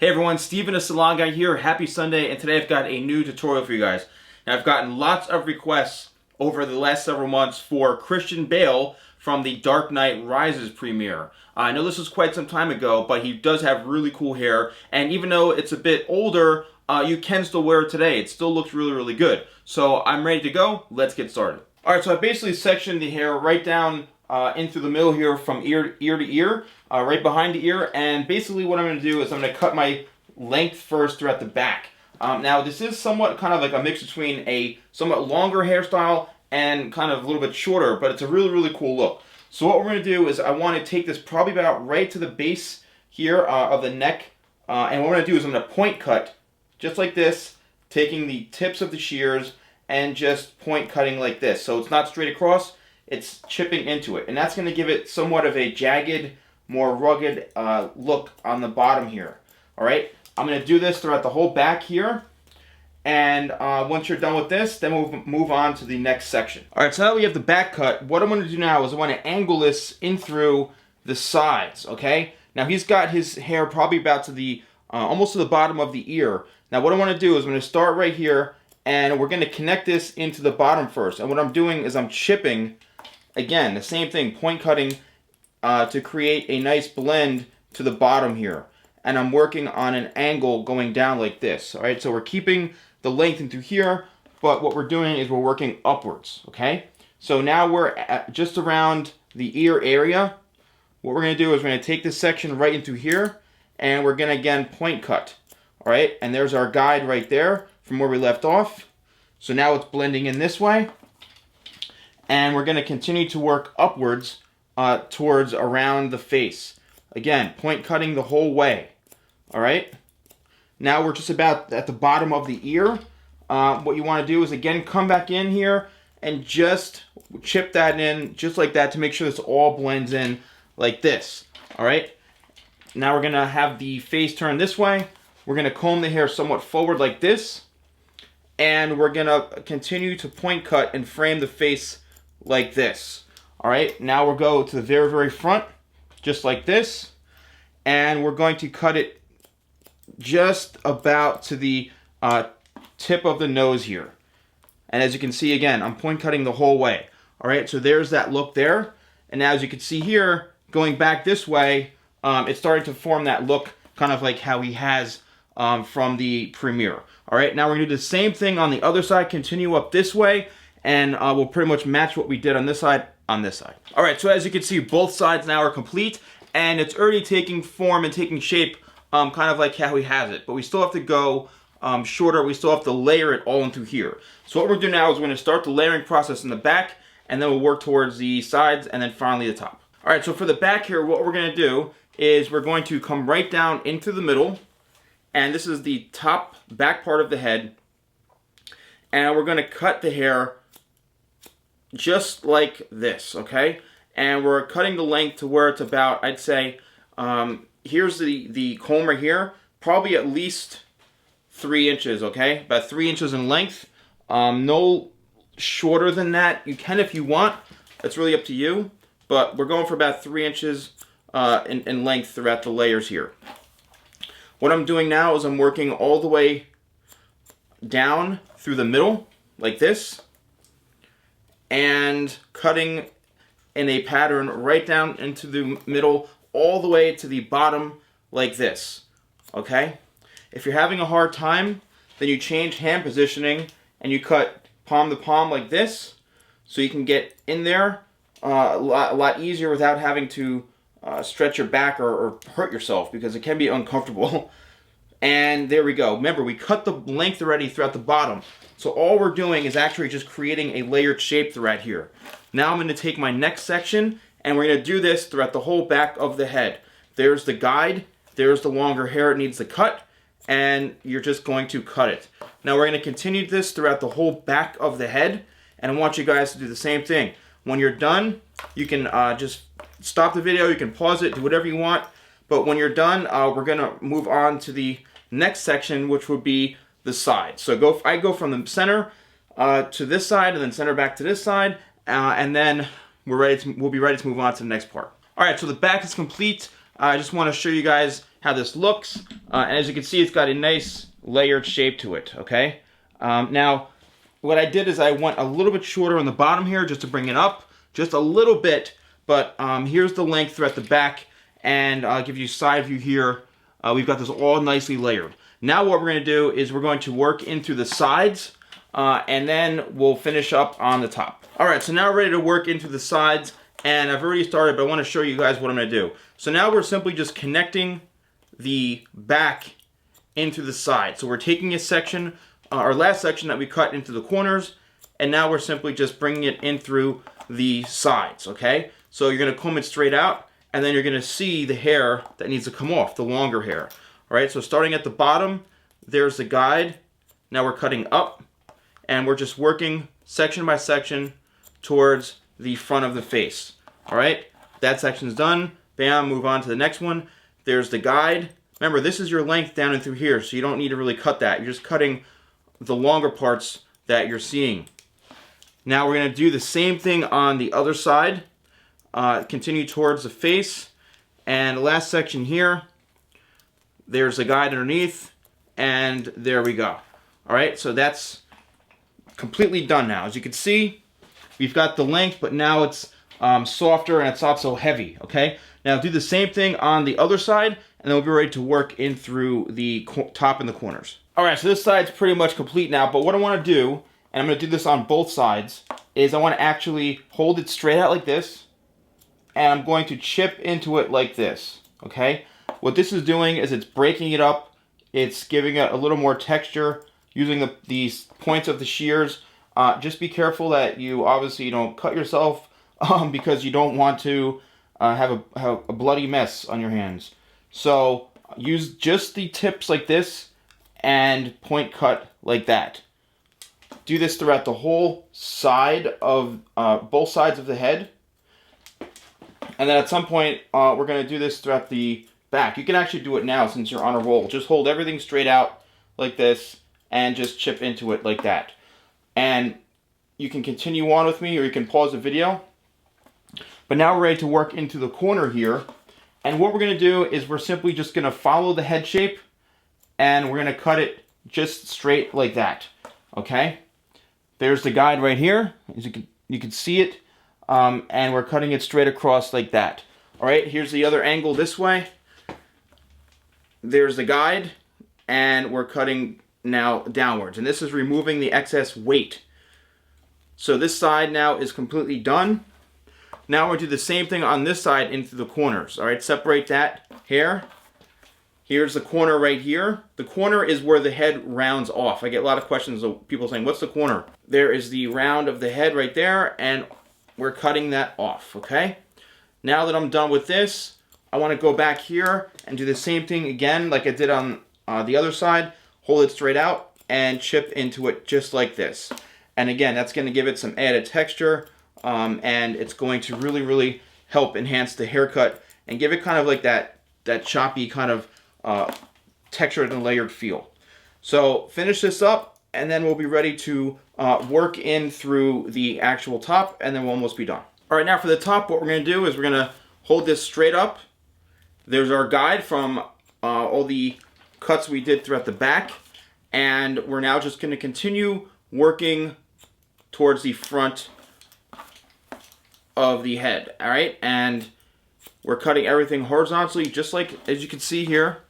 Hey everyone, Stephen, a salon guy here. Happy Sunday, and today I've got a new tutorial for you guys. Now I've gotten lots of requests over the last several months for Christian Bale from the Dark Knight Rises premiere. I know this was quite some time ago, but he does have really cool hair, and even though it's a bit older, you can still wear it today. It still looks really good. So I'm ready to go. Let's get started. Alright, so I basically sectioned the hair right down in through the middle here from ear to ear, right behind the ear, and basically what I'm going to do is I'm going to cut my length first throughout the back. Now this is somewhat kind of like a mix between a somewhat longer hairstyle and kind of a little bit shorter, but it's a really cool look. So what we're going to do is I want to take this probably about right to the base here of the neck, and what I'm going to do is I'm going to point cut just like this, taking the tips of the shears and just point cutting like this. So it's not straight across, it's chipping into it, and that's going to give it somewhat of a jagged, more rugged look on the bottom here. Alright, I'm going to do this throughout the whole back here, and once you're done with this, then we'll move on to the next section. Alright, so now that we have the back cut, what I'm going to do now is I want to angle this in through the sides, okay? Now he's got his hair probably about to the, almost to the bottom of the ear. Now what I want to do is I'm going to start right here, and we're going to connect this into the bottom first. And what I'm doing is I'm chipping, again, the same thing, point cutting to create a nice blend to the bottom here. And I'm working on an angle going down like this. All right, so we're keeping the length in through here, but what we're doing is we're working upwards, okay? So now we're at just around the ear area. What we're going to do is we're going to take this section right into here, and we're going to, again, point cut. All right, and there's our guide right there from where we left off. So now it's blending in this way. And we're going to continue to work upwards towards around the face. Again, point cutting the whole way. All right. Now we're just about at the bottom of the ear. What you want to do is, again, come back in here and just chip that in just like that to make sure this all blends in like this. All right. Now we're going to have the face turn this way. We're going to comb the hair somewhat forward like this. And we're going to continue to point cut and frame the face like this. All right. Now we'll go to the very front, just like this. And we're going to cut it just about to the tip of the nose here. And as you can see, again, I'm point cutting the whole way. All right, so there's that look there. And now as you can see here, going back this way, it's starting to form that look kind of like how he has from the premiere. All right, now we're going to do the same thing on the other side, continue up this way, and we'll pretty much match what we did on this side on this side. All right, so as you can see, both sides now are complete, and it's already taking form and taking shape kind of like how he has it, but we still have to go shorter. We still have to layer it all into here. So what we're doing now is we're going to start the layering process in the back, and then we'll work towards the sides, and then finally the top. All right, so for the back here, what we're going to do is we're going to come right down into the middle, and this is the top back part of the head, and we're going to cut the hair just like this, okay? And we're cutting the length to where it's about, I'd say, here's the comb right here, probably at least 3 inches, okay? About 3 inches in length. No shorter than that. You can if you want. It's really up to you. But we're going for about 3 inches in length throughout the layers here. What I'm doing now is I'm working all the way down through the middle, like this, and cutting in a pattern right down into the middle, all the way to the bottom like this, okay? If you're having a hard time, then you change hand positioning and you cut palm to palm like this, so you can get in there a lot easier without having to stretch your back or hurt yourself, because it can be uncomfortable. And there we go. Remember, we cut the length already throughout the bottom, so all we're doing is actually just creating a layered shape throughout here. Now I'm going to take my next section, and we're going to do this throughout the whole back of the head. There's the guide, there's the longer hair it needs to cut, and you're just going to cut it. Now we're going to continue this throughout the whole back of the head, and I want you guys to do the same thing. When you're done, you can just stop the video, you can pause it, do whatever you want, but when you're done, we're going to move on to the next section, which would be the side. So I go from the center to this side, and then center back to this side, and then we'll be ready to move on to the next part. All right, so the back is complete. I just want to show you guys how this looks. And as you can see, it's got a nice layered shape to it, okay? Now, what I did is I went a little bit shorter on the bottom here just to bring it up, just a little bit, but here's the length throughout the back, and I'll give you side view here. We've got this all nicely layered. Now what we're going to do is we're going to work in through the sides, and then we'll finish up on the top. All right, so now we're ready to work into the sides, and I've already started, but I want to show you guys what I'm going to do. So now we're simply just connecting the back into the side. So we're taking a section, our last section that we cut into the corners, and now we're simply just bringing it in through the sides, okay? So you're going to comb it straight out, and then you're going to see the hair that needs to come off, the longer hair. All right, so starting at the bottom, there's the guide. Now we're cutting up, and we're just working section by section towards the front of the face. All right, that section's done. Bam, move on to the next one. There's the guide. Remember, this is your length down and through here, so you don't need to really cut that. You're just cutting the longer parts that you're seeing. Now we're going to do the same thing on the other side. Continue towards the face, and the last section here, there's a guide underneath, and there we go. All right, so that's completely done now. As you can see, we've got the length, but now it's softer and it's not so heavy, okay? Now do the same thing on the other side, and then we'll be ready to work in through the top and the corners. All right, so this side's pretty much complete now, but what I want to do, and I'm going to do this on both sides, is I want to actually hold it straight out like this, and I'm going to chip into it like this, okay? What this is doing is it's breaking it up, it's giving it a little more texture, using these points of the shears. Just be careful that you obviously don't cut yourself because you don't want to have a bloody mess on your hands. So use just the tips like this and point cut like that. Do this throughout the whole side of both sides of the head. And then at some point, we're going to do this throughout the back. You can actually do it now since you're on a roll. Just hold everything straight out like this and just chip into it like that. And you can continue on with me, or you can pause the video. But now we're ready to work into the corner here. And what we're going to do is we're simply just going to follow the head shape, and we're going to cut it just straight like that. Okay? There's the guide right here. As you can see it. And we're cutting it straight across like that. All right, here's the other angle this way. There's the guide, and we're cutting now downwards. And this is removing the excess weight. So this side now is completely done. Now we'll do the same thing on this side into the corners. All right, separate that hair. Here's the corner right here. The corner is where the head rounds off. I get a lot of questions of people saying, what's the corner? There is the round of the head right there, and we're cutting that off, okay? Now that I'm done with this, I want to go back here and do the same thing again like I did on the other side. Hold it straight out and chip into it just like this. And again, that's going to give it some added texture, and it's going to really, really help enhance the haircut and give it kind of like that choppy kind of textured and layered feel. So finish this up, and then we'll be ready to work in through the actual top, and then we'll almost be done. All right, now for the top, what we're going to do is we're going to hold this straight up. There's our guide from all the cuts we did throughout the back, and we're now just going to continue working towards the front of the head. All right, and we're cutting everything horizontally, just like as you can see here,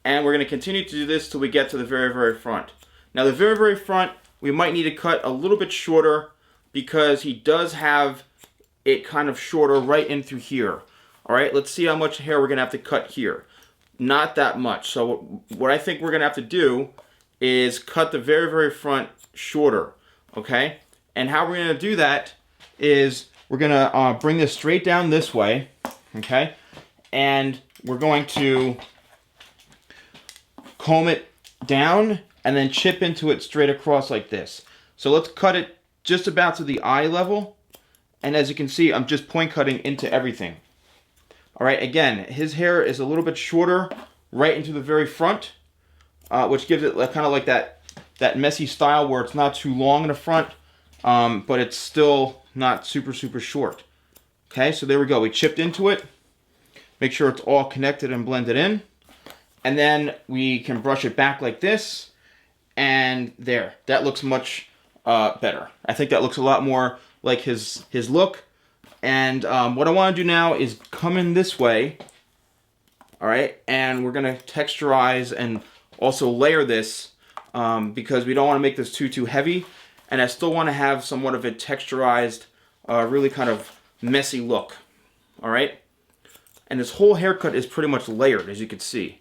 and we're going to continue to do this till we get to the very, very front. Now the very, very front, we might need to cut a little bit shorter because he does have it kind of shorter right in through here. All right, let's see how much hair we're going to have to cut here. Not that much. So what I think we're going to have to do is cut the very, very front shorter, okay? And how we're going to do that is we're going to bring this straight down this way, okay? And we're going to comb it down and then chip into it straight across like this. So let's cut it just about to the eye level. And as you can see, I'm just point cutting into everything. All right, again, his hair is a little bit shorter right into the very front, which gives it kind of like that messy style where it's not too long in the front, but it's still not super, super short. Okay, so there we go. We chipped into it. Make sure it's all connected and blended in. And then we can brush it back like this. And there, that looks much better. I think that looks a lot more like his look. And what I want to do now is come in this way. All right, and we're gonna texturize and also layer this because we don't want to make this too heavy, and I still want to have somewhat of a texturized, really kind of messy look. All right, and this whole haircut is pretty much layered, as you can see.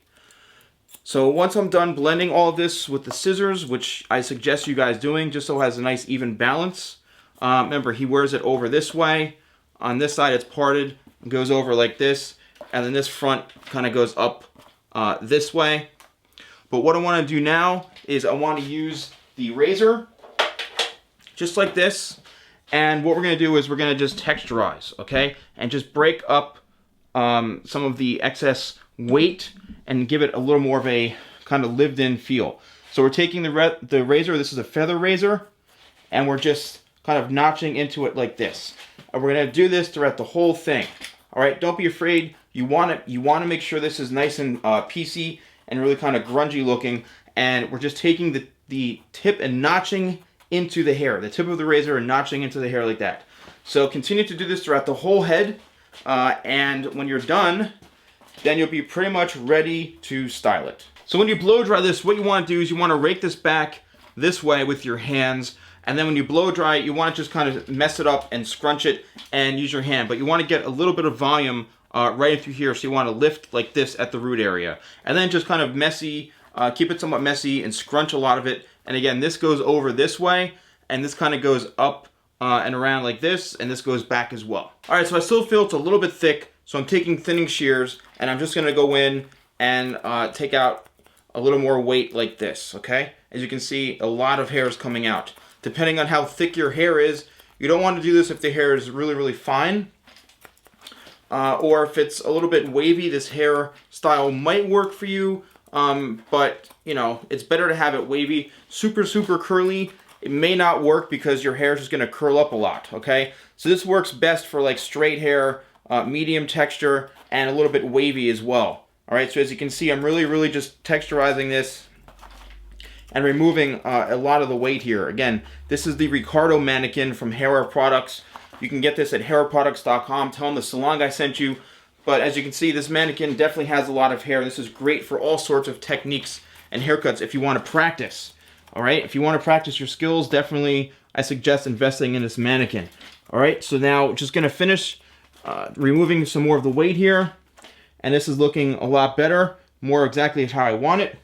So once I'm done blending all of this with the scissors, which I suggest you guys doing, just so it has a nice even balance. Remember, he wears it over this way. On this side, it's parted, it goes over like this. And then this front kind of goes up this way. But what I want to do now is I want to use the razor, just like this. And what we're going to do is we're going to just texturize, okay? And just break up some of the excess weight and give it a little more of a kind of lived-in feel. So we're taking the razor, this is a feather razor, and we're just kind of notching into it like this. And we're going to do this throughout the whole thing. All right, don't be afraid. You want to make sure this is nice and piecey and really kind of grungy looking. And we're just taking the tip and notching into the hair, the tip of the razor and notching into the hair like that. So continue to do this throughout the whole head. And when you're done, then you'll be pretty much ready to style it. So when you blow dry this, what you want to do is you want to rake this back this way with your hands. And then when you blow dry it, you want to just kind of mess it up and scrunch it and use your hand. But you want to get a little bit of volume right through here. So you want to lift like this at the root area. And then just kind of messy, keep it somewhat messy and scrunch a lot of it. And again, this goes over this way. And this kind of goes up and around like this. And this goes back as well. All right, so I still feel it's a little bit thick. So I'm taking thinning shears. And I'm just going to go in and take out a little more weight like this, okay? As you can see, a lot of hair is coming out. Depending on how thick your hair is, you don't want to do this if the hair is really fine. Or if it's a little bit wavy, this hair style might work for you. But, you know, it's better to have it wavy. Super curly, it may not work because your hair is just going to curl up a lot, okay? So this works best for like straight hair, medium texture, and a little bit wavy as well. All right, so as you can see, I'm really just texturizing this and removing a lot of the weight here. Again, this is the Ricardo Mannequin from Hair Wear Products. You can get this at hairwearproducts.com. Tell them the Salon Guy sent you. But as you can see, this mannequin definitely has a lot of hair. This is great for all sorts of techniques and haircuts if you want to practice. All right, if you want to practice your skills, definitely I suggest investing in this mannequin. All right, so now just going to finish removing some more of the weight here. And this is looking a lot better, more exactly how I want it.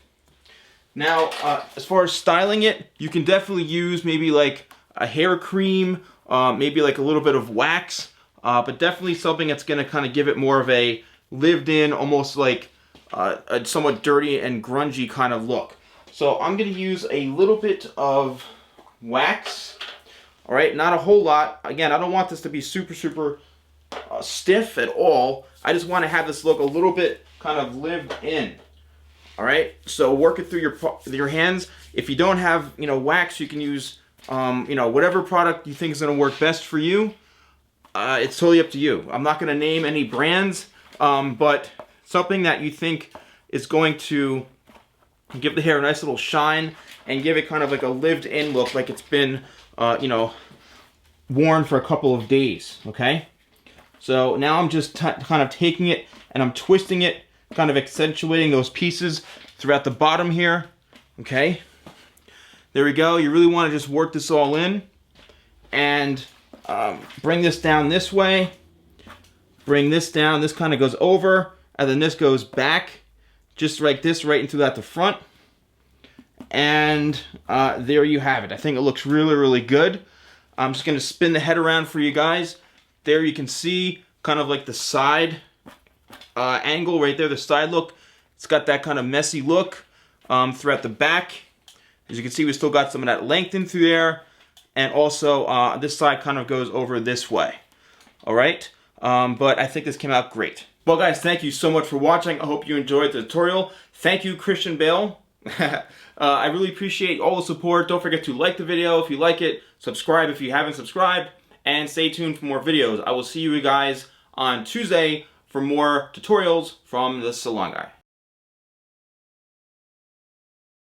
Now, as far as styling it, you can definitely use maybe like a hair cream, maybe like a little bit of wax, but definitely something that's going to kind of give it more of a lived-in, almost like a somewhat dirty and grungy kind of look. So I'm going to use a little bit of wax, all right, not a whole lot. Again, I don't want this to be super stiff at all. I just want to have this look a little bit kind of lived in. All right, so work it through your hands. If you don't have, you know, wax, you can use, you know, whatever product you think is going to work best for you. It's totally up to you. I'm not going to name any brands, but something that you think is going to give the hair a nice little shine and give it kind of like a lived-in look, like it's been, you know, worn for a couple of days. Okay, so now I'm just kind of taking it and I'm twisting it, kind of accentuating those pieces throughout the bottom here. Okay, there we go. You really want to just work this all in and bring this down this way, bring this down, this kind of goes over, and then this goes back just like this right into that the front. And there you have it. I think it looks really good. I'm just going to spin the head around for you guys. There you can see kind of like the side angle right there, the side look. It's got that kind of messy look throughout the back. As you can see, we still got some of that length in through there. And also, this side kind of goes over this way. All right? But I think this came out great. Well, guys, thank you so much for watching. I hope you enjoyed the tutorial. Thank you, Christian Bale. I really appreciate all the support. Don't forget to like the video if you like it. Subscribe if you haven't subscribed. And stay tuned for more videos. I will see you guys on Tuesday for more tutorials from the Salon Guy.